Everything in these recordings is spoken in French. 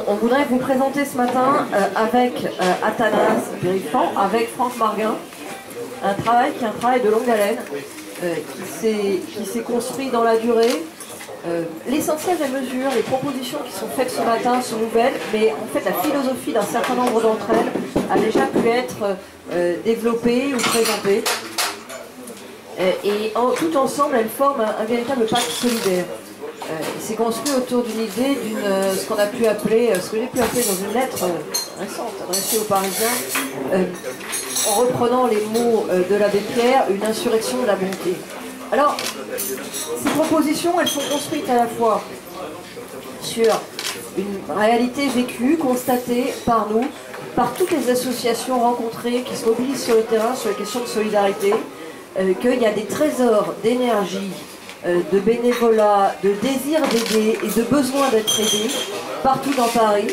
On voudrait vous présenter ce matin avec Athanas Périfan, avec Franck Marguin, un travail qui est un travail de longue haleine, qui s'est construit dans la durée. L'essentiel des mesures, les propositions qui sont faites ce matin sont nouvelles, mais en fait la philosophie d'un certain nombre d'entre elles a déjà pu être développée ou présentée. Tout ensemble, elles forment un véritable pacte solidaire. C'est construit autour d'une idée, ce qu'on a pu appeler, ce que j'ai pu appeler dans une lettre récente adressée aux Parisiens, en reprenant les mots de l'abbé Pierre, une insurrection de la bonté. Alors, ces propositions, elles sont construites à la fois sur une réalité vécue, constatée par nous, par toutes les associations rencontrées qui se mobilisent sur le terrain sur les questions de solidarité, qu'il y a des trésors d'énergie, de bénévolat, de désir d'aider et de besoin d'être aidé partout dans Paris,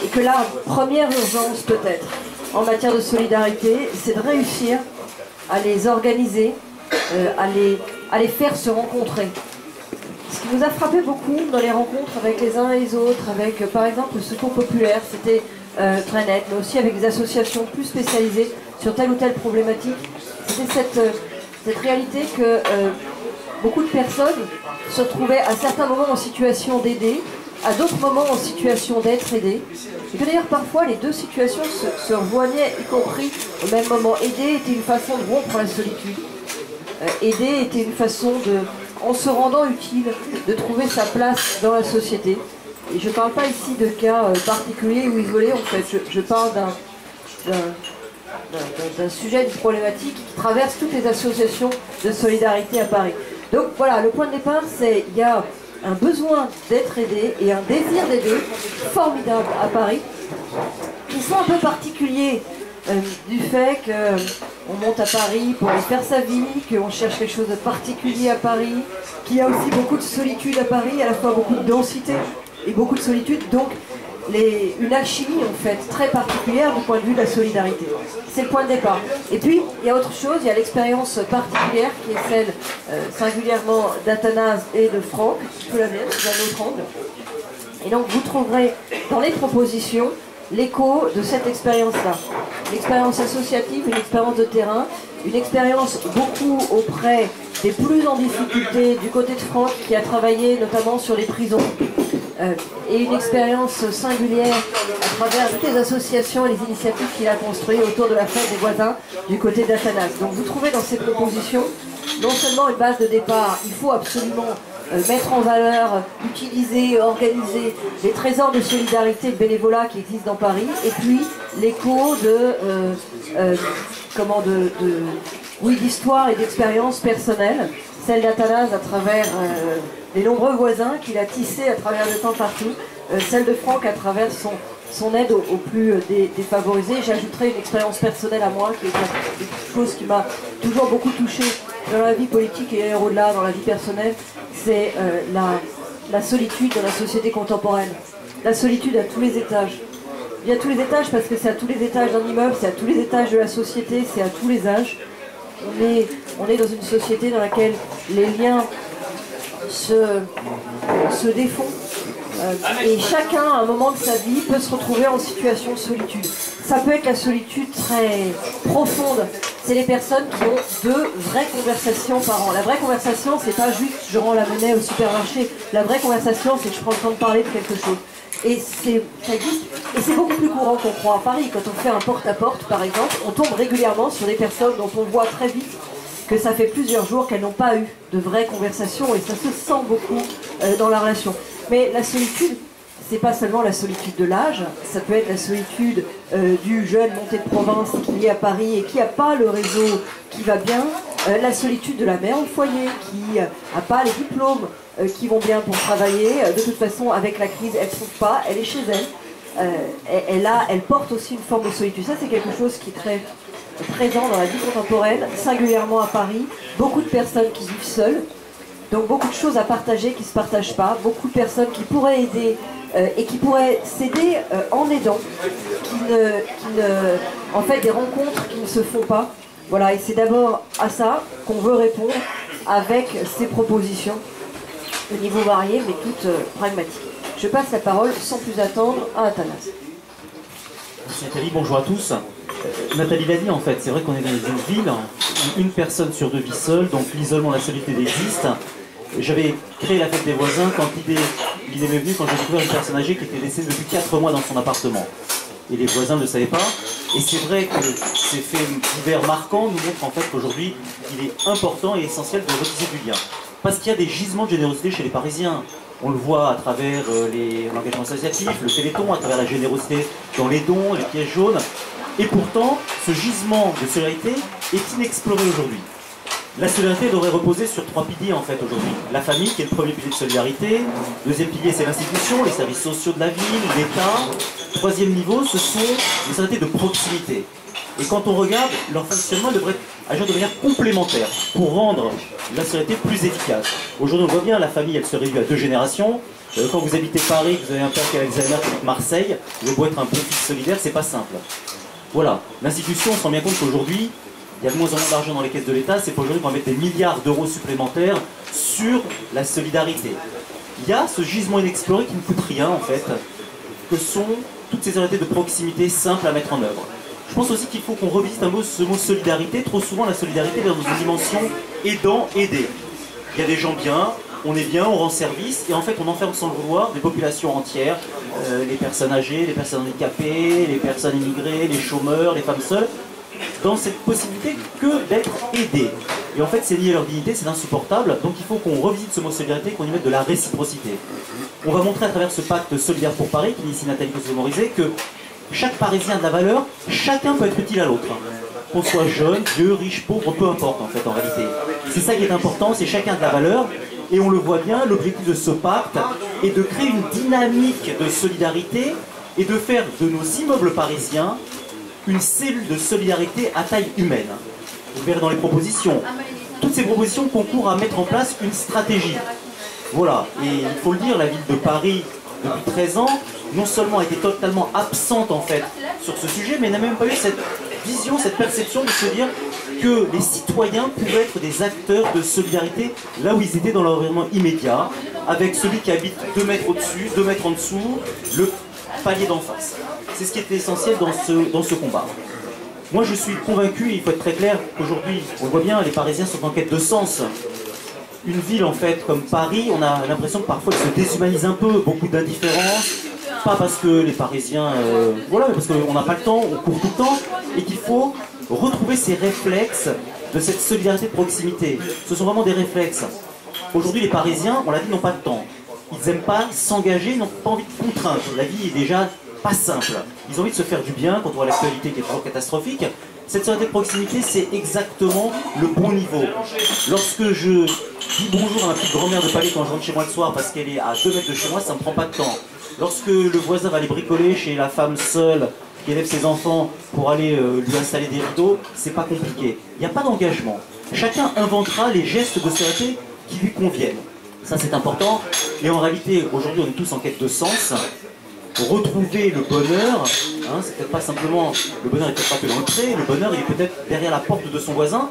et que la première urgence peut-être en matière de solidarité, c'est de réussir à les organiser, à les faire se rencontrer. Ce qui nous a frappé beaucoup dans les rencontres avec les uns et les autres, avec par exemple le Secours Populaire, c'était très net, mais aussi avec des associations plus spécialisées sur telle ou telle problématique, c'était cette réalité que beaucoup de personnes se retrouvaient à certains moments en situation d'aider, à d'autres moments en situation d'être aidées, et que d'ailleurs parfois les deux situations se rejoignaient, y compris au même moment. Aider était une façon de rompre la solitude. Aider était une façon en se rendant utile, de trouver sa place dans la société. Et je ne parle pas ici de cas particuliers ou isolés, en fait, je parle d'un sujet, d'une problématique qui traverse toutes les associations de solidarité à Paris. Donc voilà, le point de départ, c'est qu'il y a un besoin d'être aidé et un désir d'aider formidable à Paris, qui sont un peu particuliers du fait qu'on monte à Paris pour y faire sa vie, qu'on cherche quelque chose de particulier à Paris, qu'il y a aussi beaucoup de solitude à Paris, à la fois beaucoup de densité et beaucoup de solitude, donc une alchimie en fait très particulière du point de vue de la solidarité. C'est le point de départ. Et puis il y a autre chose, il y a l'expérience particulière qui est celle singulièrement d'Athanas et de Franck, qui peut la mienne sous un autre angle. Et donc vous trouverez dans les propositions l'écho de cette expérience-là. Une expérience associative, une expérience de terrain, une expérience beaucoup auprès des plus en difficulté du côté de Franck qui a travaillé notamment sur les prisons. Et une expérience singulière à travers toutes les associations et les initiatives qu'il a construites autour de la fête des voisins du côté d'Athanas. Donc vous trouvez dans ces propositions non seulement une base de départ, il faut absolument mettre en valeur, utiliser, organiser les trésors de solidarité et de bénévolat qui existent dans Paris, et puis l'écho d'histoire et d'expérience personnelle, celle d'Athanas à travers les nombreux voisins qu'il a tissés à travers le temps partout, celle de Franck à travers son aide aux plus défavorisés. J'ajouterai une expérience personnelle à moi, qui est quelque chose qui m'a toujours beaucoup touchée dans la vie politique et au-delà, dans la vie personnelle, c'est la solitude dans la société contemporaine. La solitude à tous les étages. Il y a tous les étages parce que c'est à tous les étages d'un immeuble, c'est à tous les étages de la société, c'est à tous les âges. On est dans une société dans laquelle les liens se défont et chacun à un moment de sa vie peut se retrouver en situation de solitude. Ça peut être la solitude très profonde, c'est les personnes qui ont 2 vraies conversations par an. La vraie conversation, c'est pas juste je rends la monnaie au supermarché, la vraie conversation, c'est que je prends le temps de parler de quelque chose. Et ça existe, et c'est beaucoup plus courant qu'on croit à Paris. Quand on fait un porte-à-porte, par exemple, on tombe régulièrement sur des personnes dont on voit très vite que ça fait plusieurs jours qu'elles n'ont pas eu de vraies conversations, et ça se sent beaucoup dans la relation. Mais la solitude, c'est pas seulement la solitude de l'âge, ça peut être la solitude du jeune monté de province qui est à Paris et qui n'a pas le réseau qui va bien, la solitude de la mère au foyer qui n'a pas les diplômes qui vont bien pour travailler, de toute façon avec la crise elle ne trouve pas, elle est chez elle, elle porte aussi une forme de solitude. Ça c'est quelque chose qui est très présent dans la vie contemporaine, singulièrement à Paris, beaucoup de personnes qui vivent seules, donc beaucoup de choses à partager qui ne se partagent pas, beaucoup de personnes qui pourraient aider et qui pourraient s'aider en aidant, en fait des rencontres qui ne se font pas. Voilà, et c'est d'abord à ça qu'on veut répondre avec ces propositions de niveau varié mais toutes pragmatiques. Je passe la parole sans plus attendre à Athanas. Merci Nathalie, bonjour à tous. Nathalie l'a dit en fait, c'est vrai qu'on est dans une ville où une personne sur deux vit seule, donc l'isolement, la solitude existe. J'avais créé la fête des voisins quand l'idée m'est venue quand j'ai découvert une personne âgée qui était décédée depuis 4 mois dans son appartement. Et les voisins ne le savaient pas. Et c'est vrai que ces faits divers marquants nous montrent en fait qu'aujourd'hui, il est important et essentiel de retisser du lien. Parce qu'il y a des gisements de générosité chez les Parisiens. On le voit à travers l'engagement associatif, le Téléthon, à travers la générosité dans les dons, les pièces jaunes. Et pourtant, ce gisement de solidarité est inexploré aujourd'hui. La solidarité devrait reposer sur 3 piliers en fait aujourd'hui. La famille qui est le premier pilier de solidarité. Deuxième pilier c'est l'institution, les services sociaux de la ville, l'État. Troisième niveau, ce sont les solidarités de proximité. Et quand on regarde, leur fonctionnement devrait agir de manière complémentaire pour rendre la solidarité plus efficace. Aujourd'hui on voit bien, la famille elle se réduit à 2 générations. Quand vous habitez Paris, que vous avez un père qui est Alzheimer, qui est Marseille, vous pouvez être un bon fils solidaire, c'est pas simple. Voilà, l'institution, on se rend bien compte qu'aujourd'hui, il y a de moins en moins d'argent dans les caisses de l'État, c'est pour aujourd'hui qu'on va mettre des milliards d'euros supplémentaires sur la solidarité. Il y a ce gisement inexploré qui ne coûte rien en fait, que sont toutes ces solidarités de proximité simples à mettre en œuvre. Je pense aussi qu'il faut qu'on revisite ce mot solidarité. Trop souvent la solidarité est dans une dimension aidant-aider. Il y a des gens bien, on est bien, on rend service, et en fait on enferme sans le vouloir des populations entières, les personnes âgées, les personnes handicapées, les personnes immigrées, les chômeurs, les femmes seules, dans cette possibilité que d'être aidés. Et en fait, c'est lié à leur dignité, c'est insupportable. Donc il faut qu'on revisite ce mot solidarité, qu'on y mette de la réciprocité. On va montrer à travers ce pacte solidaire pour Paris, qui ici Nathalie peut se mémoriser, que chaque Parisien a de la valeur, chacun peut être utile à l'autre. Qu'on soit jeune, vieux, riche, pauvre, peu importe en fait en réalité. C'est ça qui est important, c'est chacun a de la valeur. Et on le voit bien, l'objectif de ce pacte est de créer une dynamique de solidarité et de faire de nos immeubles parisiens une cellule de solidarité à taille humaine. Vous verrez dans les propositions. Toutes ces propositions concourent à mettre en place une stratégie. Voilà, et il faut le dire, la ville de Paris, depuis 13 ans, non seulement a été totalement absente en fait sur ce sujet, mais n'a même pas eu cette vision, cette perception de se dire que les citoyens pouvaient être des acteurs de solidarité là où ils étaient dans leur environnement immédiat, avec celui qui habite 2 mètres au-dessus, 2 mètres en dessous, le palier d'en face. C'est ce qui est essentiel dans ce combat. Moi je suis convaincu, il faut être très clair, qu'aujourd'hui, on le voit bien, les Parisiens sont en quête de sens. Une ville en fait comme Paris, on a l'impression que parfois elle se déshumanise un peu, beaucoup d'indifférence, pas parce que les Parisiens, voilà, mais parce qu'on n'a pas le temps, on court tout le temps, et qu'il faut retrouver ces réflexes de cette solidarité de proximité. Ce sont vraiment des réflexes. Aujourd'hui les Parisiens, on l'a dit, n'ont pas de temps. Ils n'aiment pas s'engager, ils n'ont pas envie de contraintes. La vie est déjà pas simple. Ils ont envie de se faire du bien quand on voit l'actualité qui est toujours catastrophique. Cette solidarité de proximité, c'est exactement le bon niveau. Lorsque je dis bonjour à ma petite grand-mère de Palais quand je rentre chez moi le soir parce qu'elle est à 2 mètres de chez moi, ça ne me prend pas de temps. Lorsque le voisin va aller bricoler chez la femme seule qui élève ses enfants pour aller lui installer des rideaux, c'est pas compliqué. Il n'y a pas d'engagement. Chacun inventera les gestes de solidarité qui lui conviennent. Ça c'est important. Et en réalité, aujourd'hui, on est tous en quête de sens. Retrouver le bonheur, hein, c'est peut-être pas simplement, le bonheur est peut-être pas que dans le pré, le bonheur il est peut-être derrière la porte de son voisin.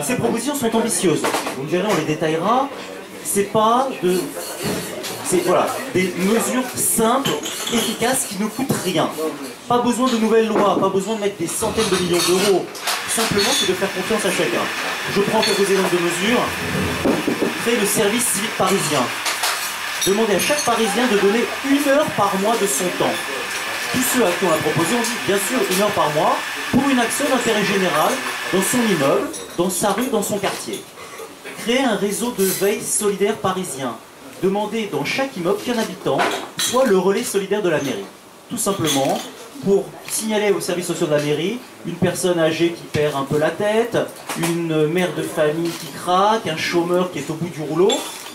Ces propositions sont ambitieuses, vous me verrez, on les détaillera. C'est pas de... C'est voilà, des mesures simples, efficaces, qui ne coûtent rien. Pas besoin de nouvelles lois, pas besoin de mettre des centaines de millions d'euros. Simplement, c'est de faire confiance à chacun. Je prends quelques exemples de mesures. Créer le service civique parisien. Demander à chaque Parisien de donner 1 heure par mois de son temps. Tous ceux à qui on l'a proposé ont dit bien sûr 1 heure par mois pour une action d'intérêt général dans son immeuble, dans sa rue, dans son quartier. Créer un réseau de veille solidaire parisien. Demander dans chaque immeuble qu'un habitant soit le relais solidaire de la mairie. Tout simplement pour signaler aux services sociaux de la mairie une personne âgée qui perd un peu la tête, une mère de famille qui craque, un chômeur qui est au bout du rouleau,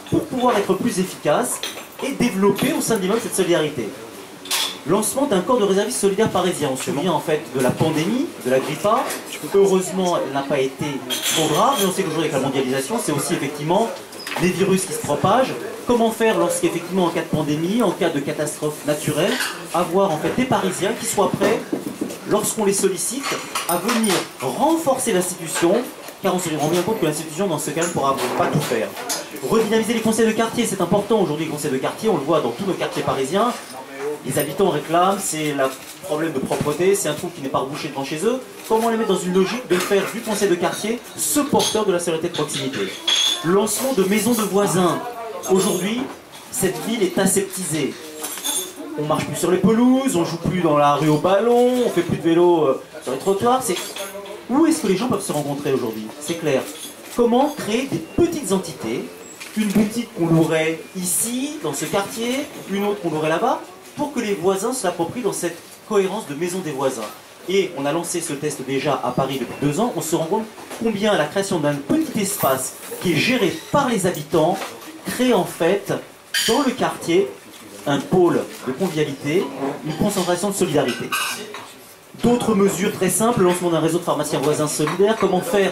pour pouvoir être plus efficace et développer au sein de l'immeuble cette solidarité. Lancement d'un corps de réservistes solidaires parisiens. On se souvient en fait de la pandémie, de la grippe A. Heureusement, elle n'a pas été trop grave, mais on sait qu'aujourd'hui avec la mondialisation, c'est aussi effectivement les virus qui se propagent. Comment faire lorsqu'effectivement en cas de pandémie, en cas de catastrophe naturelle, avoir en fait des Parisiens qui soient prêts, lorsqu'on les sollicite, à venir renforcer l'institution, car on se rend bien compte que l'institution dans ce cas ne pourra pas tout faire. Redynamiser les conseils de quartier, c'est important aujourd'hui, les conseils de quartier, on le voit dans tous nos quartiers parisiens. Les habitants réclament, c'est le problème de propreté, c'est un trou qui n'est pas rebouché devant chez eux. Comment les mettre dans une logique de faire du conseil de quartier ce porteur de la solidarité de proximité? Lancement de maisons de voisins. Aujourd'hui, cette ville est aseptisée. On marche plus sur les pelouses, on joue plus dans la rue au ballon, on fait plus de vélo sur les trottoirs. Où est-ce que les gens peuvent se rencontrer aujourd'hui? C'est clair. Comment créer des petites entités? Une boutique qu'on louerait ici, dans ce quartier, une autre qu'on louerait là-bas, pour que les voisins se l'approprient dans cette cohérence de maison des voisins. Et on a lancé ce test déjà à Paris depuis 2 ans, on se rend compte combien la création d'un petit espace qui est géré par les habitants crée en fait, dans le quartier, un pôle de convivialité, une concentration de solidarité. D'autres mesures très simples, le lancement d'un réseau de pharmaciens voisins solidaires, comment faire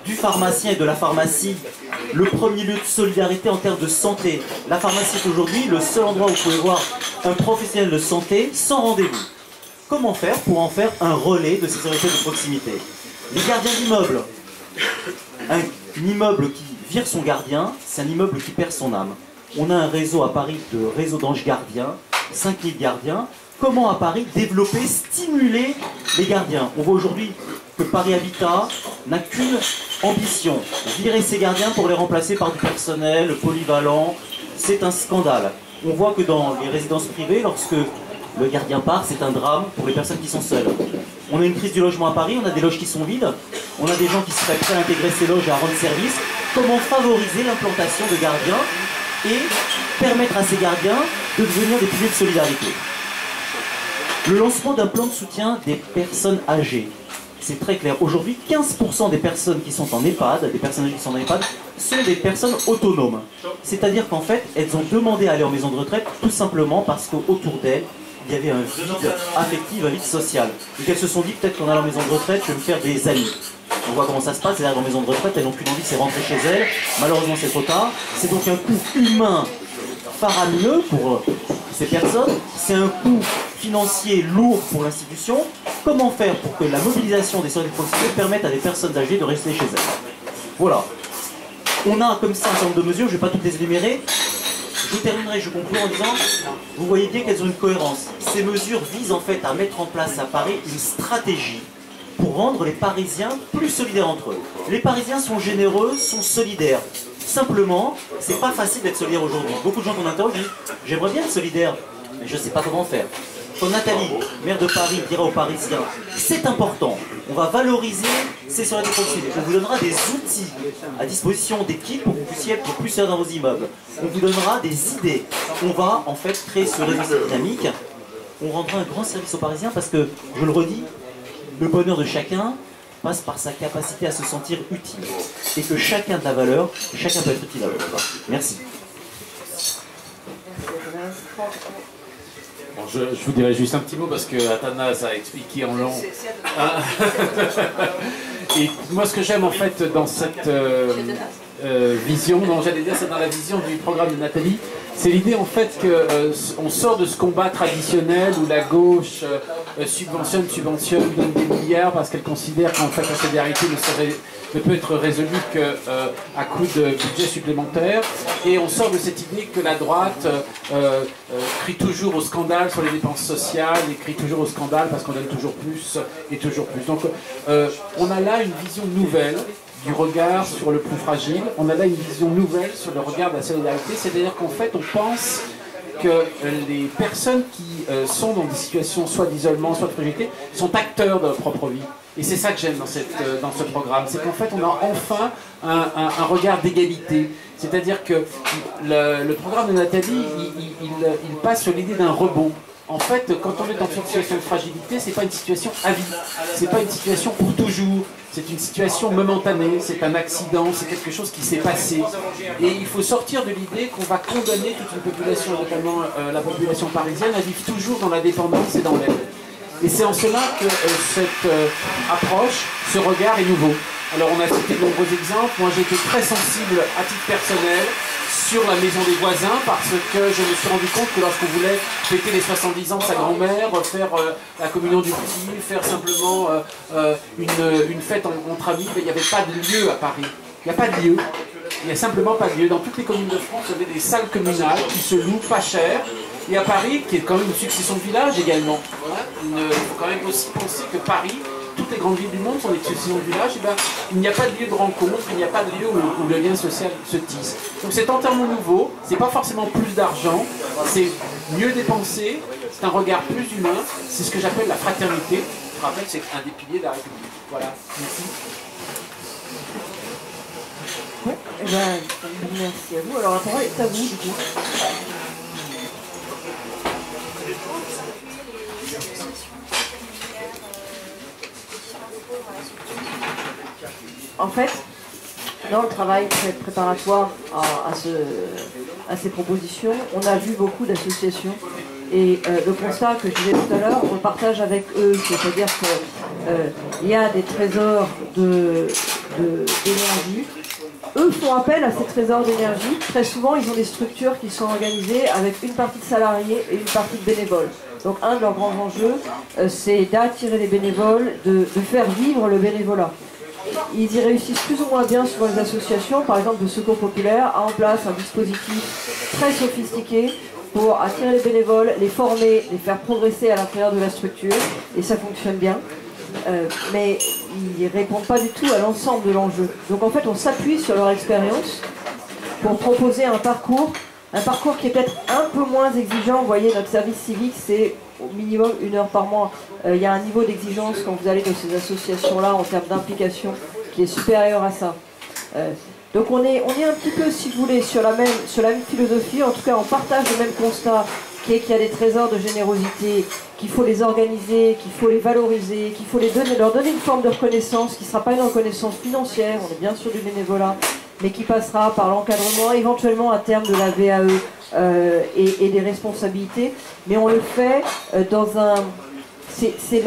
du pharmacien et de la pharmacie le premier lieu de solidarité en termes de santé. La pharmacie est aujourd'hui le seul endroit où vous pouvez voir un professionnel de santé sans rendez-vous. Comment faire pour en faire un relais de sécurité de proximité? Les gardiens d'immeubles. Un immeuble qui vire son gardien, c'est un immeuble qui perd son âme. On a un réseau à Paris de réseau d'anges gardiens, 5000 gardiens. Comment à Paris développer, stimuler les gardiens? On voit aujourd'hui que Paris Habitat n'a qu'une ambition, virer ses gardiens pour les remplacer par du personnel polyvalent. C'est un scandale. On voit que dans les résidences privées, lorsque le gardien part, c'est un drame pour les personnes qui sont seules. On a une crise du logement à Paris, on a des loges qui sont vides, on a des gens qui seraient prêts à intégrer ces loges et à rendre service. Comment favoriser l'implantation de gardiens et permettre à ces gardiens de devenir des piliers de solidarité? Le lancement d'un plan de soutien des personnes âgées. C'est très clair. Aujourd'hui, 15% des personnes qui sont en EHPAD, des personnes âgées qui sont en EHPAD, sont des personnes autonomes. C'est-à-dire qu'en fait, elles ont demandé à aller en maison de retraite tout simplement parce qu'autour d'elles, il y avait un vide affectif, un vide social. Et qu'elles se sont dit, peut-être qu'en allant en maison de retraite, je vais me faire des amis. On voit comment ça se passe, elles arrivent en maison de retraite, elles n'ont qu'une envie, c'est rentrer chez elles. Malheureusement, c'est trop tard. C'est donc un coût humain faramineux pour ces personnes. C'est un coût financier lourd pour l'institution. Comment faire pour que la mobilisation des services de proximité permette à des personnes âgées de rester chez elles? Voilà. On a comme ça un certain nombre de mesures, je ne vais pas toutes les énumérer. Je terminerai, je conclue en disant, vous voyez bien qu'elles ont une cohérence. Ces mesures visent en fait à mettre en place à Paris une stratégie pour rendre les Parisiens plus solidaires entre eux. Les Parisiens sont généreux, sont solidaires. Simplement, c'est pas facile d'être solidaire aujourd'hui. Beaucoup de gens qu'on interroge disent, j'aimerais bien être solidaire, mais je ne sais pas comment faire. Quand Nathalie, maire de Paris, dira aux Parisiens, c'est important, on va valoriser ces solidarités de proximité. On vous donnera des outils à disposition d'équipes pour que vous puissiez être plus solidaires dans vos immeubles. On vous donnera des idées. On va en fait créer ce réseau dynamique. On rendra un grand service aux Parisiens parce que, je le redis, le bonheur de chacun passe par sa capacité à se sentir utile. Et que chacun a de la valeur, chacun peut être utile à l'autre. Merci. Bon, je vous dirai juste un petit mot parce que Athanas a expliqué en long. Et moi, ce que j'aime en fait dans cette vision, non, j'allais dire, c'est dans la vision du programme de Nathalie, c'est l'idée en fait qu'on sort de ce combat traditionnel où la gauche subventionne, donne des milliards parce qu'elle considère qu'en fait la solidarité ne peut être résolue qu'à coup de budget supplémentaire. Et on sort de cette idée que la droite crie toujours au scandale sur les dépenses sociales et crie toujours au scandale parce qu'on donne toujours plus et toujours plus. Donc on a là une vision nouvelle du regard sur le plus fragile. On a là une vision nouvelle sur le regard de la solidarité, c'est-à-dire qu'en fait on pense que les personnes qui sont dans des situations soit d'isolement, soit de fragilité, sont acteurs de leur propre vie. Et c'est ça que j'aime dans ce programme, c'est qu'en fait on a enfin un regard d'égalité. C'est-à-dire que le programme de Nathalie, il passe sur l'idée d'un rebond. En fait, quand on est dans une situation de fragilité, c'est pas une situation à vie, c'est pas une situation pour toujours, c'est une situation momentanée, c'est un accident, c'est quelque chose qui s'est passé. Et il faut sortir de l'idée qu'on va condamner toute une population, notamment la population parisienne, à vivre toujours dans la dépendance et dans l'aide. Et c'est en cela que cette approche, ce regard est nouveau. Alors on a cité de nombreux exemples, moi j'ai été très sensible à titre personnel sur la maison des voisins parce que je me suis rendu compte que lorsqu'on voulait fêter les 70 ans de sa grand-mère, faire la communion du petit, faire simplement une fête entre amis, il n'y avait pas de lieu à Paris. Il n'y a pas de lieu. Il n'y a simplement pas de lieu. Dans toutes les communes de France, vous avez des salles communales qui se louent pas cher. Et à Paris, qui est quand même une succession de villages également. Il faut quand même aussi penser que Paris, toutes les grandes villes du monde sont des successions de villages. Et ben, il n'y a pas de lieu de rencontre, il n'y a pas de lieu où le lien social se tisse. Donc c'est entièrement nouveau, c'est pas forcément plus d'argent, c'est mieux dépensé, c'est un regard plus humain, c'est ce que j'appelle la fraternité. Je rappelle que c'est un des piliers de la République. Voilà, merci. Oui, eh ben, merci à vous. Alors la parole est à vous du coup. En fait, dans le travail préparatoire à ces propositions, on a vu beaucoup d'associations et le constat que je disais tout à l'heure, on le partage avec eux, c'est-à-dire qu'il y a des trésors d'énergie. Eux font appel à ces trésors d'énergie. Très souvent, ils ont des structures qui sont organisées avec une partie de salariés et une partie de bénévoles. Donc un de leurs grands enjeux, c'est d'attirer les bénévoles, de faire vivre le bénévolat. Ils y réussissent plus ou moins bien sur les associations, par exemple de Secours Populaire, a en place un dispositif très sophistiqué pour attirer les bénévoles, les former, les faire progresser à l'intérieur de la structure, et ça fonctionne bien. Mais ils ne répondent pas du tout à l'ensemble de l'enjeu. Donc en fait, on s'appuie sur leur expérience pour proposer un parcours qui est peut-être un peu moins exigeant. Vous voyez, notre service civique, c'est au minimum 1 heure par mois. Il y a un niveau d'exigence quand vous allez dans ces associations-là en termes d'implication qui est supérieur à ça. Donc on est un petit peu, si vous voulez, sur la même philosophie. En tout cas, on partage le même constat, qui est qu'il y a des trésors de générosité, qu'il faut les organiser, qu'il faut les valoriser, qu'il faut leur donner une forme de reconnaissance qui ne sera pas une reconnaissance financière, on est bien sûr du bénévolat, mais qui passera par l'encadrement, éventuellement à terme de la VAE et des responsabilités. Mais on le fait dans un... C'est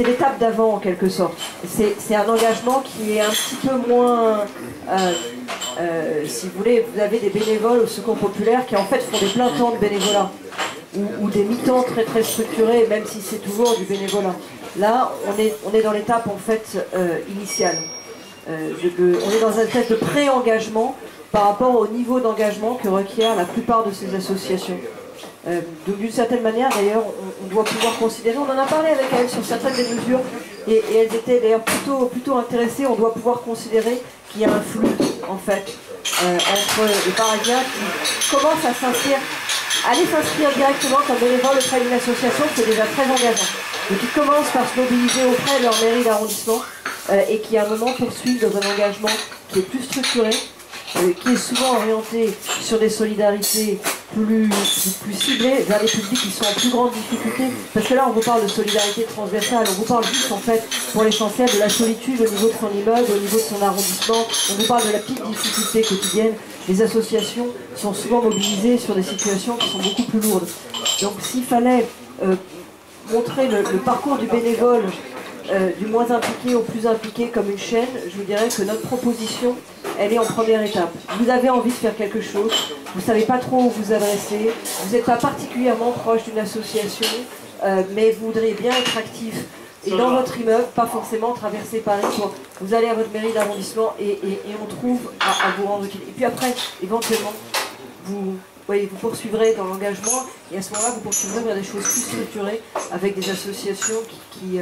l'étape d'avant en quelque sorte. C'est un engagement qui est un petit peu moins... si vous voulez, vous avez des bénévoles au Secours Populaire qui en fait font des plein temps de bénévolat ou des mi-temps très très structurés, même si c'est toujours du bénévolat. Là, on est dans l'étape en fait initiale. On est dans un test de pré-engagement par rapport au niveau d'engagement que requiert la plupart de ces associations. D'une certaine manière, d'ailleurs, on doit pouvoir considérer, on en a parlé avec elles sur certaines des mesures, et elles étaient d'ailleurs plutôt intéressées, on doit pouvoir considérer qu'il y a un flou, en fait, entre les Parisiens qui commencent à aller s'inscrire directement comme bénévole auprès d'une association, c'est déjà très engageant. Donc ils commencent par se mobiliser auprès de leur mairie d'arrondissement, et qui à un moment poursuivent dans un engagement qui est plus structuré, qui est souvent orienté sur des solidarités plus ciblées vers les publics qui sont en plus grande difficulté. Parce que là, on vous parle de solidarité transversale, on vous parle juste en fait, pour l'essentiel, de la solitude au niveau de son immeuble, au niveau de son arrondissement. On vous parle de la petite difficulté quotidienne. Les associations sont souvent mobilisées sur des situations qui sont beaucoup plus lourdes. Donc s'il fallait montrer le parcours du bénévole, du moins impliqué au plus impliqué comme une chaîne, je vous dirais que notre proposition, elle est en première étape. Vous avez envie de faire quelque chose, vous ne savez pas trop où vous adresser, vous n'êtes pas particulièrement proche d'une association, mais vous voudriez bien être actif. Et dans votre immeuble, pas forcément traverser Paris, vous allez à votre mairie d'arrondissement et on trouve à vous rendre utile. Et puis après, éventuellement, vous poursuivrez dans l'engagement, et à ce moment-là, vous poursuivrez vers des choses plus structurées avec des associations qui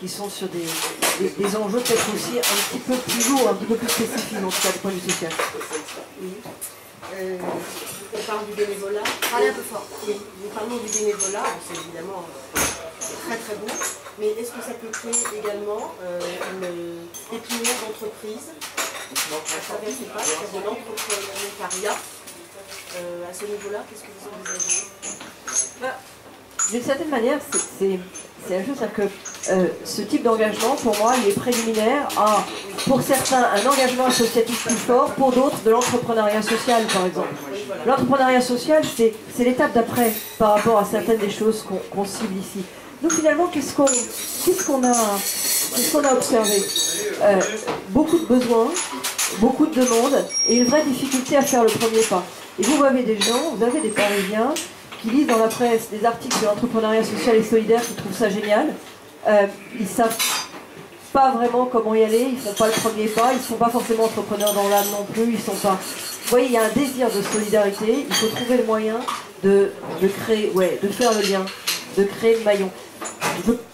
sont sur des enjeux peut-être aussi un petit peu plus lourds, un petit peu plus spécifiques, en tout cas du point de vue social. Oui. On parle du bénévolat. Parlez un peu fort. Oui. Nous parlons du bénévolat, c'est évidemment très très bon, mais est-ce que ça peut créer également une pépinière d'entreprise à travers ces pas, de l'entrepreneuriat à ce niveau-là? Qu'est-ce que vous envisagez? D'une certaine manière, c'est la chose, c'est que ce type d'engagement, pour moi, il est préliminaire à, pour certains, un engagement associatif plus fort, pour d'autres, de l'entrepreneuriat social, par exemple. L'entrepreneuriat social, c'est l'étape d'après, par rapport à certaines des choses qu'on cible ici. Nous, finalement, qu'est-ce qu'on a observé? Beaucoup de besoins, beaucoup de demandes, et une vraie difficulté à faire le premier pas. Et vous avez des gens, vous avez des Parisiens, qui lisent dans la presse des articles de l'entrepreneuriat social et solidaire, qui trouvent ça génial. Ils savent pas vraiment comment y aller, ils font pas le premier pas, ils sont pas forcément entrepreneurs dans l'âme non plus, ils sont pas... Vous voyez, il y a un désir de solidarité, il faut trouver le moyen de créer, de faire le lien, de créer le maillon.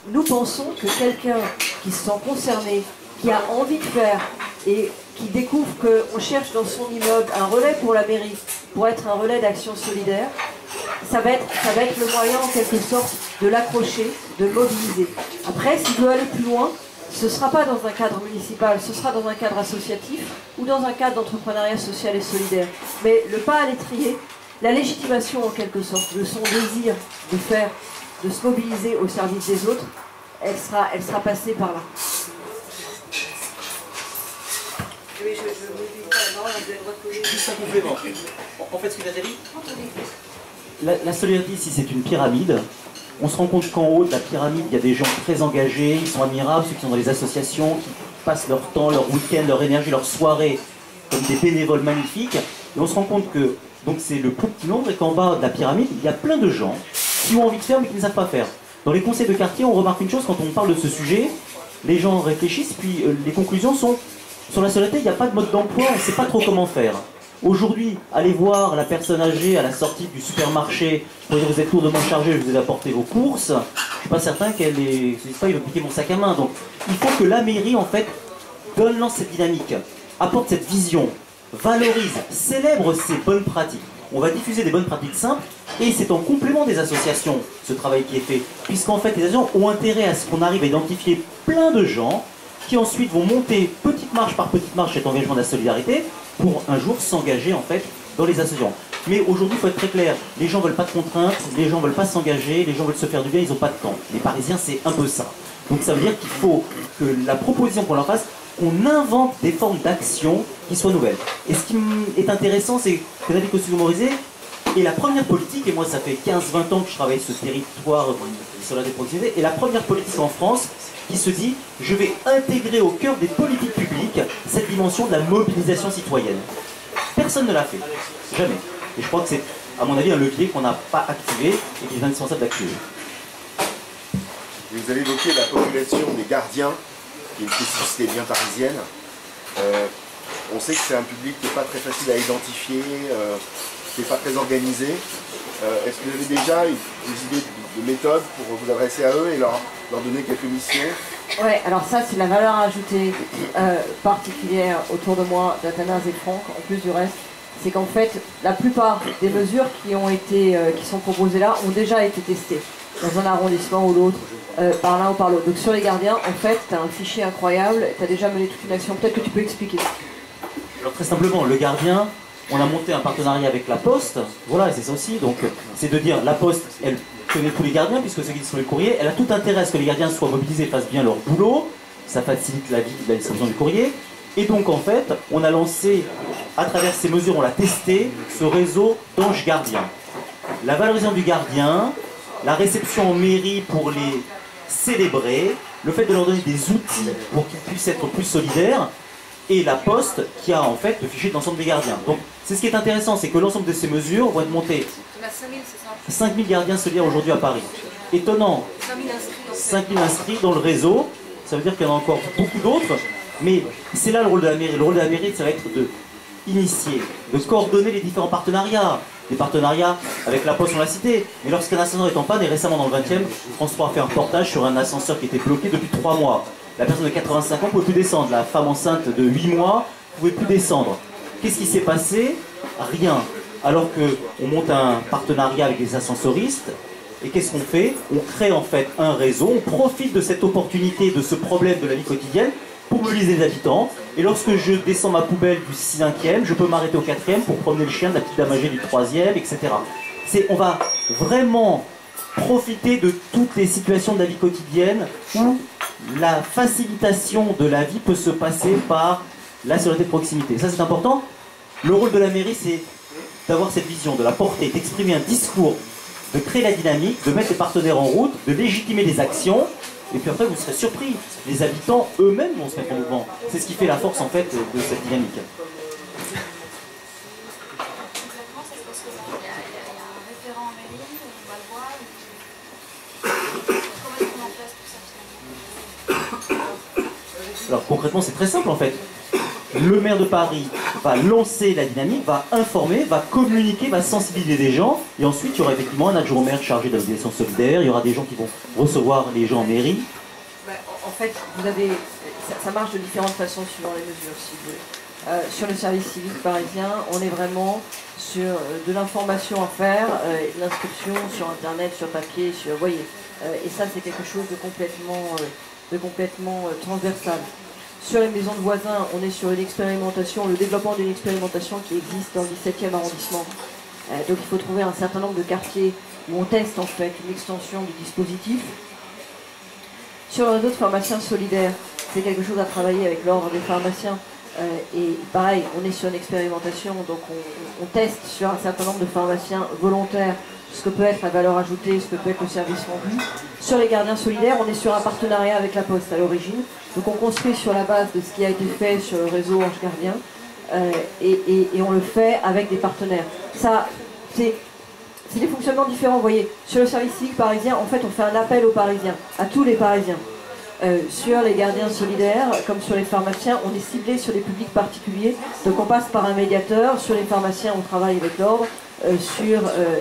Nous pensons que quelqu'un qui se sent concerné, qui a envie de faire et qui découvre qu'on cherche dans son immeuble un relais pour la mairie, pour être un relais d'action solidaire, ça va être le moyen en quelque sorte de l'accrocher, de le mobiliser. Après, s'il veut aller plus loin, ce ne sera pas dans un cadre municipal, ce sera dans un cadre associatif ou dans un cadre d'entrepreneuriat social et solidaire. Mais le pas à l'étrier, la légitimation en quelque sorte de son désir de faire, de se mobiliser au service des autres, elle sera passée par là. Oui, je vous dis pas, non, vous avez le droit de poser. Juste un complément. En fait, ce que Nathalie, la solidarité ici, c'est une pyramide. On se rend compte qu'en haut de la pyramide, il y a des gens très engagés, ils sont admirables, ceux qui sont dans les associations, qui passent leur temps, leur week-end, leur énergie, leur soirée comme des bénévoles magnifiques. Et on se rend compte que donc c'est le plus petit nombre et qu'en bas de la pyramide, il y a plein de gens qui ont envie de faire mais qui ne savent pas faire. Dans les conseils de quartier, on remarque une chose, quand on parle de ce sujet, les gens réfléchissent, puis les conclusions sont sur la solidarité, il n'y a pas de mode d'emploi, on ne sait pas trop comment faire. Aujourd'hui, allez voir la personne âgée à la sortie du supermarché pour dire vous êtes lourdement chargé, je vous ai apporté vos courses. Je ne suis pas certain qu'elle ne se dise pas il va piquer mon sac à main. Donc il faut que la mairie en fait donne cette dynamique, apporte cette vision, valorise, célèbre ces bonnes pratiques. On va diffuser des bonnes pratiques simples et c'est en complément des associations ce travail qui est fait. Puisqu'en fait les associations ont intérêt à ce qu'on arrive à identifier plein de gens qui ensuite vont monter petite marche par petite marche cet engagement de la solidarité pour un jour s'engager en fait dans les associations. Mais aujourd'hui, il faut être très clair, les gens ne veulent pas de contraintes, les gens ne veulent pas s'engager, les gens veulent se faire du bien, ils n'ont pas de temps. Les Parisiens, c'est un peu ça. Donc ça veut dire qu'il faut que la proposition qu'on leur fasse, on invente des formes d'action qui soient nouvelles. Et ce qui est intéressant, c'est que Nathalie Kosciusko-Morizet est la première politique, et moi ça fait 15-20 ans que je travaille ce territoire sur la proximité, et la première politique en France qui se dit je vais intégrer au cœur des politiques publiques cette dimension de la mobilisation citoyenne. Personne ne l'a fait, jamais. Et je crois que c'est, à mon avis, un levier qu'on n'a pas activé et qu'il est indispensable d'activer. Vous avez évoqué la population des gardiens, qui est une spécificité bien parisienne. On sait que c'est un public qui n'est pas très facile à identifier, qui n'est pas très organisé. Est-ce que vous avez déjà des idées de méthodes pour vous adresser à eux et leur donner quelques missions? Ouais, alors ça c'est la valeur ajoutée particulière autour de moi d'Athanase et Franck, en plus du reste, c'est qu'en fait la plupart des mesures qui sont proposées là ont déjà été testées dans un arrondissement ou l'autre, par l'un ou par l'autre. Donc sur les gardiens, en fait, tu as un fichier incroyable, tu as déjà mené toute une action, peut-être que tu peux expliquer. Alors très simplement, le gardien, on a monté un partenariat avec La Poste, voilà, et c'est ça aussi, donc c'est de dire, La Poste, elle connaît tous les gardiens, puisque ceux qui distribuent le courrier, elle a tout intérêt à ce que les gardiens soient mobilisés et fassent bien leur boulot, ça facilite la vie de la distribution du courrier, et donc en fait, on a lancé, à travers ces mesures, on l'a testé, ce réseau d'anges gardiens. La valorisation du gardien, la réception en mairie pour les célébrer, le fait de leur donner des outils pour qu'ils puissent être plus solidaires, et La Poste qui a en fait le fichier de l'ensemble des gardiens. Donc c'est ce qui est intéressant, c'est que l'ensemble de ces mesures vont être montées. 5000 gardiens solidaires aujourd'hui à Paris. Étonnant, 5000 inscrits dans le réseau, ça veut dire qu'il y en a encore beaucoup d'autres, mais c'est là le rôle de la mairie. Le rôle de la mairie, ça va être de initier, de coordonner les différents partenariats. Des partenariats avec La Poste, on l'a cité, mais lorsqu'un ascenseur est en panne, et récemment dans le 20e, France 3 a fait un reportage sur un ascenseur qui était bloqué depuis 3 mois. La personne de 85 ans ne pouvait plus descendre, la femme enceinte de 8 mois ne pouvait plus descendre. Qu'est-ce qui s'est passé? Rien. Alors qu'on monte un partenariat avec les ascensoristes, et qu'est-ce qu'on fait? On crée en fait un réseau, on profite de cette opportunité, de ce problème de la vie quotidienne, pour mobiliser les habitants. Et lorsque je descends ma poubelle du 5e, je peux m'arrêter au 4e pour promener le chien de la petite dame âgée du 3e, etc. On va vraiment profiter de toutes les situations de la vie quotidienne où la facilitation de la vie peut se passer par la solidarité de proximité. Ça c'est important. Le rôle de la mairie, c'est d'avoir cette vision, de la porter, d'exprimer un discours, de créer la dynamique, de mettre les partenaires en route, de légitimer les actions. Et puis après, vous serez surpris. Les habitants eux-mêmes vont se mettre en mouvement. C'est ce qui fait la force, en fait, de cette dynamique. Concrètement, ça se passe comment? Il y a un référent en mairie, on va le voir. Comment est-ce qu'on en place tout ça finalement? Alors concrètement, c'est très simple en fait. Le maire de Paris va lancer la dynamique, va informer, va communiquer, va sensibiliser les gens, et ensuite il y aura effectivement un adjoint au maire chargé de l'obligation solidaire, il y aura des gens qui vont recevoir les gens en mairie. En fait, vous avez, ça marche de différentes façons suivant les mesures, si vous voulez. Sur le service civique parisien, on est vraiment sur de l'information à faire, de l'inscription sur Internet, sur papier, sur, vous voyez. Et ça, c'est quelque chose de complètement transversal. Sur les maisons de voisins, on est sur une expérimentation, le développement d'une expérimentation qui existe dans le 17e arrondissement. Donc il faut trouver un certain nombre de quartiers où on teste en fait une extension du dispositif. Sur le réseau de pharmaciens solidaires, c'est quelque chose à travailler avec l'ordre des pharmaciens. Et pareil, on est sur une expérimentation, donc on teste sur un certain nombre de pharmaciens volontaires ce que peut être la valeur ajoutée, ce que peut être le service rendu. Sur les gardiens solidaires, on est sur un partenariat avec la Poste à l'origine. Donc on construit sur la base de ce qui a été fait sur le réseau Ange Gardien et on le fait avec des partenaires. Ça, c'est des fonctionnements différents, vous voyez. Sur le service civique parisien, en fait, on fait un appel aux Parisiens, à tous les Parisiens. Sur les gardiens solidaires, comme sur les pharmaciens, on est ciblé sur les publics particuliers. Donc on passe par un médiateur. Sur les pharmaciens, on travaille avec l'ordre. Sur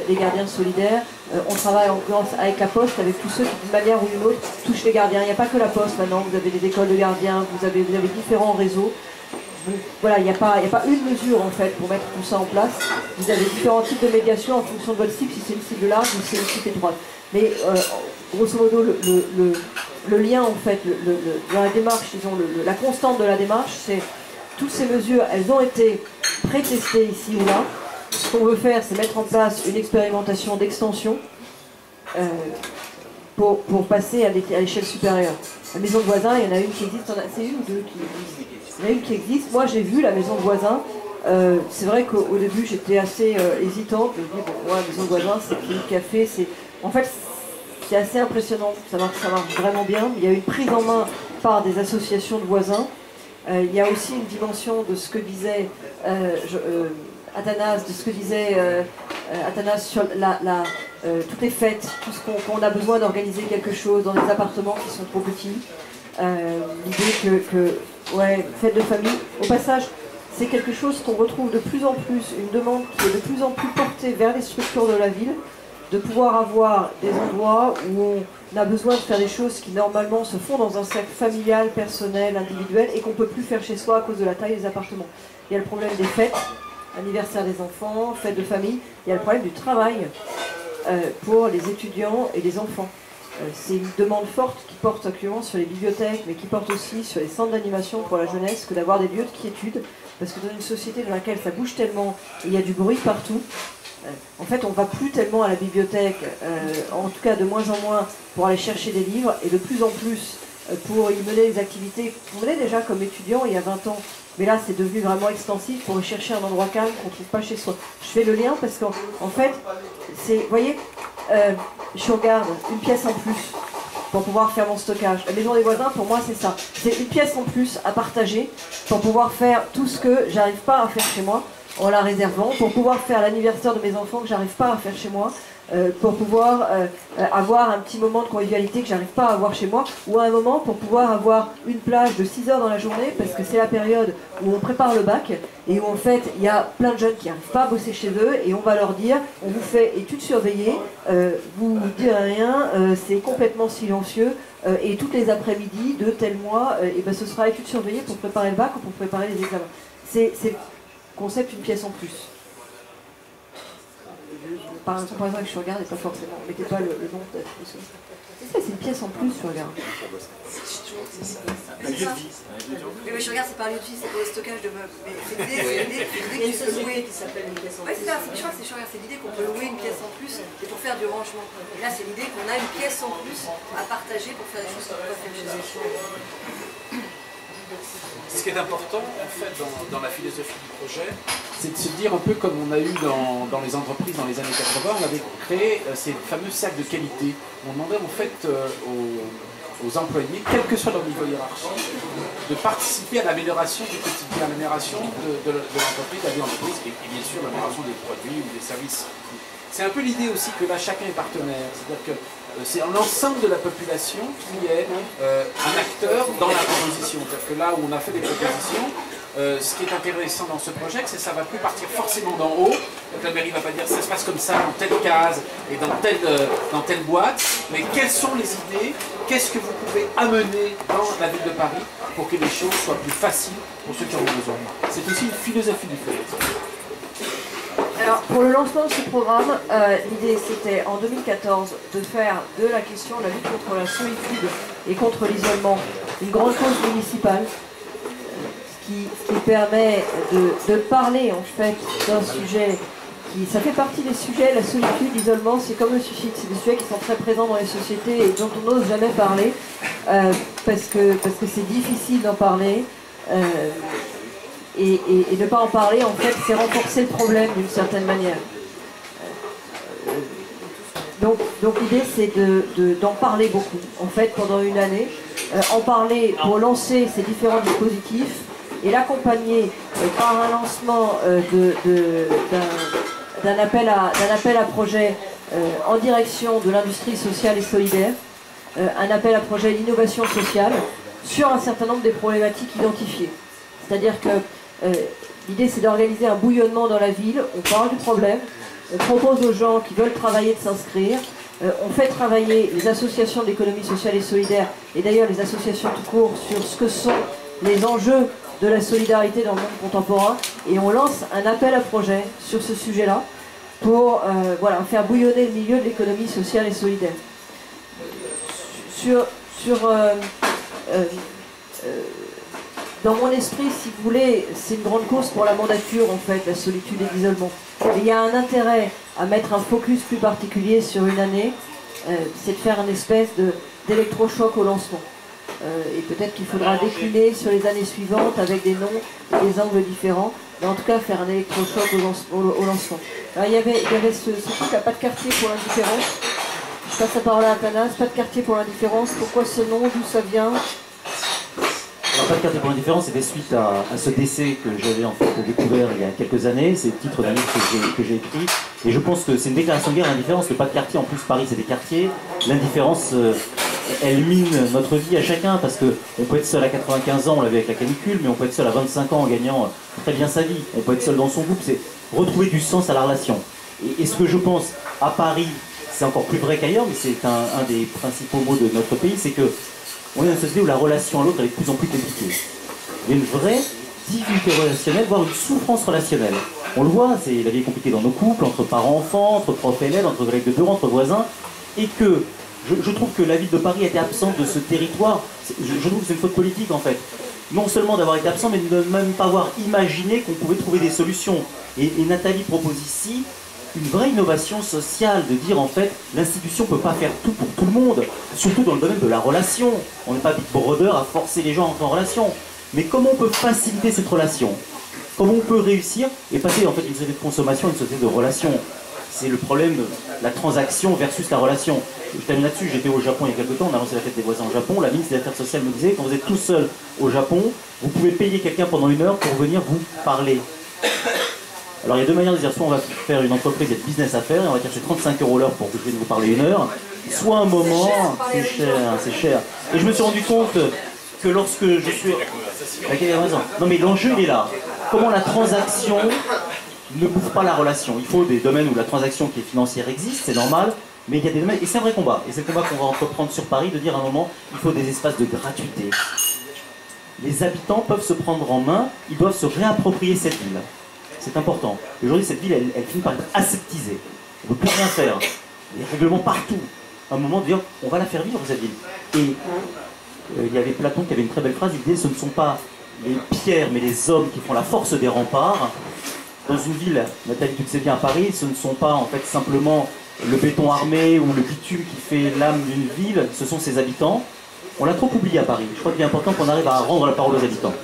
les gardiens solidaires, on travaille en l'occurrence avec la Poste, avec tous ceux qui d'une manière ou d'une autre touchent les gardiens. Il n'y a pas que la Poste maintenant, vous avez des écoles de gardiens, vous avez différents réseaux. Donc, voilà, il n'y a pas une mesure en fait pour mettre tout ça en place. Vous avez différents types de médiation en fonction de votre cible, si c'est une cible large ou si c'est une cible étroite. Mais grosso modo, le lien en fait, dans la démarche, disons, la constante de la démarche, c'est toutes ces mesures, elles ont été pré-testées ici ou là. Ce qu'on veut faire, c'est mettre en place une expérimentation d'extension pour passer à l'échelle supérieure. La maison de voisins, il y en a une qui existe, c'est une ou deux qui existent. Il y en a une qui existe. Moi, j'ai vu la maison de voisins. C'est vrai qu'au début, j'étais assez hésitante. Je me dis, bon, moi, la maison de voisins, c'est Clinique Café. En fait, c'est assez impressionnant. Ça marche vraiment bien. Il y a une prise en main par des associations de voisins. Il y a aussi une dimension de ce que disait Athanas, de ce que disait Athanas sur toutes les fêtes, tout ce qu'on a besoin d'organiser quelque chose dans des appartements qui sont trop petits. L'idée ouais, fête de famille, au passage, c'est quelque chose qu'on retrouve de plus en plus, une demande qui est de plus en plus portée vers les structures de la ville, de pouvoir avoir des endroits où on a besoin de faire des choses qui normalement se font dans un cercle familial, personnel, individuel, et qu'on ne peut plus faire chez soi à cause de la taille des appartements. Il y a le problème des fêtes, anniversaire des enfants, fête de famille, il y a le problème du travail pour les étudiants et les enfants. C'est une demande forte qui porte actuellement sur les bibliothèques, mais qui porte aussi sur les centres d'animation pour la jeunesse, que d'avoir des lieux de quiétude, parce que dans une société dans laquelle ça bouge tellement, et il y a du bruit partout, en fait on ne va plus tellement à la bibliothèque, en tout cas de moins en moins pour aller chercher des livres, et de plus en plus pour y mener des activités qu'on menait déjà comme étudiant il y a 20 ans. Mais là, c'est devenu vraiment extensif pour chercher un endroit calme qu'on ne trouve pas chez soi. Je fais le lien parce qu'en fait, c'est, vous voyez, je regarde une pièce en plus pour pouvoir faire mon stockage. La maison des voisins, pour moi, c'est ça. C'est une pièce en plus à partager pour pouvoir faire tout ce que j'arrive pas à faire chez moi en la réservant, pour pouvoir faire l'anniversaire de mes enfants que j'arrive pas à faire chez moi, pour pouvoir avoir un petit moment de convivialité que j'arrive pas à avoir chez moi, ou à un moment pour pouvoir avoir une plage de 6 heures dans la journée, parce que c'est la période où on prépare le bac, et où en fait il y a plein de jeunes qui n'arrivent pas à bosser chez eux, et on va leur dire, on vous fait études surveillées, vous ne direz rien, c'est complètement silencieux, et toutes les après-midi de tel mois, et ben, ce sera études surveillées pour préparer le bac ou pour préparer les examens. C'est concept une pièce en plus. Par exemple que je regarde et pas forcément, mettez pas le nom de la pièce. C'est ça, c'est une pièce en plus, je regarde. Oui, mais je regarde, c'est pas lieu de vie, c'est pour le stockage de meubles. Mais c'est l'idée que tu peux louer qui s'appelle une pièce en plus. Oui, c'est ça, je crois que c'est l'idée qu'on peut louer une pièce en plus et pour faire du rangement. Et là, c'est l'idée qu'on a une pièce en plus à partager pour faire des choses qu'on peut pas faire chez soi. Ce qui est important, en fait, dans la philosophie du projet, c'est de se dire un peu comme on a eu dans les entreprises dans les années 80, on avait créé ces fameux sacs de qualité. On demandait en fait aux employés, quel que soit leur niveau hiérarchique, de participer à l'amélioration du quotidien, à l'amélioration de l'entreprise, de la vie d'entreprise, et bien sûr l'amélioration des produits ou des services. c'est un peu l'idée aussi que là chacun est partenaire, c'est-à-dire que c'est l'ensemble de la population qui est un acteur dans la proposition. C'est-à-dire que là où on a fait des propositions, ce qui est intéressant dans ce projet, c'est que ça ne va plus partir forcément d'en haut. Donc la mairie ne va pas dire ça se passe comme ça dans telle case et dans telle boîte, mais quelles sont les idées, qu'est-ce que vous pouvez amener dans la ville de Paris pour que les choses soient plus faciles pour ceux qui en ont besoin. C'est aussi une philosophie du fait. Alors, pour le lancement de ce programme, l'idée c'était en 2014 de faire de la question de la lutte contre la solitude et contre l'isolement une grande cause municipale, ce qui permet de parler en fait d'un sujet qui, ça fait partie des sujets, la solitude, l'isolement, c'est comme le suicide, c'est des sujets qui sont très présents dans les sociétés et dont on n'ose jamais parler parce que c'est difficile d'en parler. Et ne pas en parler, en fait, c'est renforcer le problème d'une certaine manière. Donc l'idée, c'est d'en parler beaucoup, en fait, pendant une année. En parler pour lancer ces différents dispositifs et l'accompagner par un lancement d'un appel à projet en direction de l'industrie sociale et solidaire, un appel à projet d'innovation sociale sur un certain nombre des problématiques identifiées. C'est-à-dire que l'idée, c'est d'organiser un bouillonnement dans la ville. On parle du problème, on propose aux gens qui veulent travailler de s'inscrire, on fait travailler les associations d'économie sociale et solidaire, et d'ailleurs les associations tout court, sur ce que sont les enjeux de la solidarité dans le monde contemporain, et on lance un appel à projet sur ce sujet-là pour faire bouillonner le milieu de l'économie sociale et solidaire. Dans mon esprit, si vous voulez, c'est une grande cause pour la mandature, en fait, la solitude et l'isolement. Il y a un intérêt à mettre un focus plus particulier sur une année, c'est de faire une espèce d'électrochoc au lancement. Et peut-être qu'il faudra décliner sur les années suivantes avec des noms et des angles différents, mais en tout cas faire un électrochoc au lancement. Alors, il y avait ce truc, là, pas de quartier pour l'indifférence. Je passe la parole à Athanas, pas de quartier pour l'indifférence. Pourquoi ce nom, d'où ça vient ? Alors, pas de quartier pour l'indifférence, c'était suite à ce décès que j'avais en fait découvert il y a quelques années. C'est le titre d'un livre que j'ai écrit. Et je pense que c'est une déclaration de guerre à l'indifférence. Le pas de quartier, en plus Paris c'est des quartiers. L'indifférence, elle mine notre vie à chacun parce qu'on peut être seul à 95 ans, on l'avait avec la canicule, mais on peut être seul à 25 ans en gagnant très bien sa vie. On peut être seul dans son groupe, c'est retrouver du sens à la relation. Et ce que je pense à Paris, c'est encore plus vrai qu'ailleurs, mais c'est un des principaux mots de notre pays, c'est que on est dans une société où la relation à l'autre est de plus en plus compliquée. Il y a une vraie difficulté relationnelle, voire une souffrance relationnelle. On le voit, c'est la vie est compliquée dans nos couples, entre parents-enfants, entre profs élèves, entre collègues de bureau, entre voisins, et que je trouve que la ville de Paris a été absente de ce territoire. Je trouve que c'est une faute politique en fait. Non seulement d'avoir été absent, mais de ne même pas avoir imaginé qu'on pouvait trouver des solutions. Et Nathalie propose ici une vraie innovation sociale, de dire en fait l'institution ne peut pas faire tout pour tout le monde, surtout dans le domaine de la relation. On n'est pas Big Brother à forcer les gens à entrer en relation. Mais comment on peut faciliter cette relation? Comment on peut réussir et passer en fait d'une société de consommation à une société de relation? C'est le problème de la transaction versus la relation. Je termine là-dessus, j'étais au Japon il y a quelques temps, on a lancé la fête des voisins au Japon, la ministre des Affaires sociales me disait, quand vous êtes tout seul au Japon, vous pouvez payer quelqu'un pendant 1 heure pour venir vous parler. Alors il y a deux manières de dire, soit on va faire une entreprise, il y a de business à faire, et on va dire c'est 35 € l'heure pour que je vienne vous parler 1 heure, soit un moment, c'est cher, c'est cher. Et je me suis rendu compte que lorsque je suis... Non mais l'enjeu il est là. Comment la transaction ne bouffe pas la relation? Il faut des domaines où la transaction qui est financière existe, c'est normal, mais il y a des domaines, et c'est un vrai combat, et c'est le combat qu'on va entreprendre sur Paris, de dire à un moment, il faut des espaces de gratuité. Les habitants peuvent se prendre en main, ils doivent se réapproprier cette ville. C'est important. Aujourd'hui, cette ville, elle finit par être aseptisée. On ne peut plus rien faire. Il y a des règlements partout. À un moment, de dire, on va la faire vivre, cette ville. Et il y avait Platon qui avait une très belle phrase, il disait, ce ne sont pas les pierres, mais les hommes qui font la force des remparts. Dans une ville, Nathalie, tu le sais bien, à Paris, ce ne sont pas en fait simplement le béton armé ou le bitume qui fait l'âme d'une ville, ce sont ses habitants. On l'a trop oublié à Paris. Je crois qu'il est important qu'on arrive à rendre la parole aux habitants.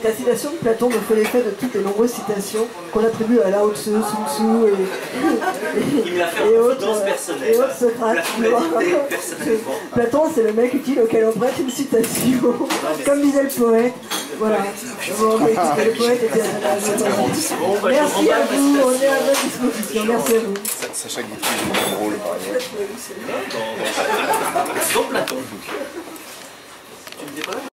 Ta citation de Platon me fait l'effet de toutes les nombreuses citations qu'on attribue à Lao Tzu, Sun Tzu et autres Socrates. Platon, c'est le mec utile auquel on prête une citation, comme disait le poète. Voilà. Bon, mais écoutez, le poète était à Merci à vous, on est à votre disposition. Merci à vous. Sacha Guitry joue mon rôle, par exemple. Dans Platon. Tu ne dis pas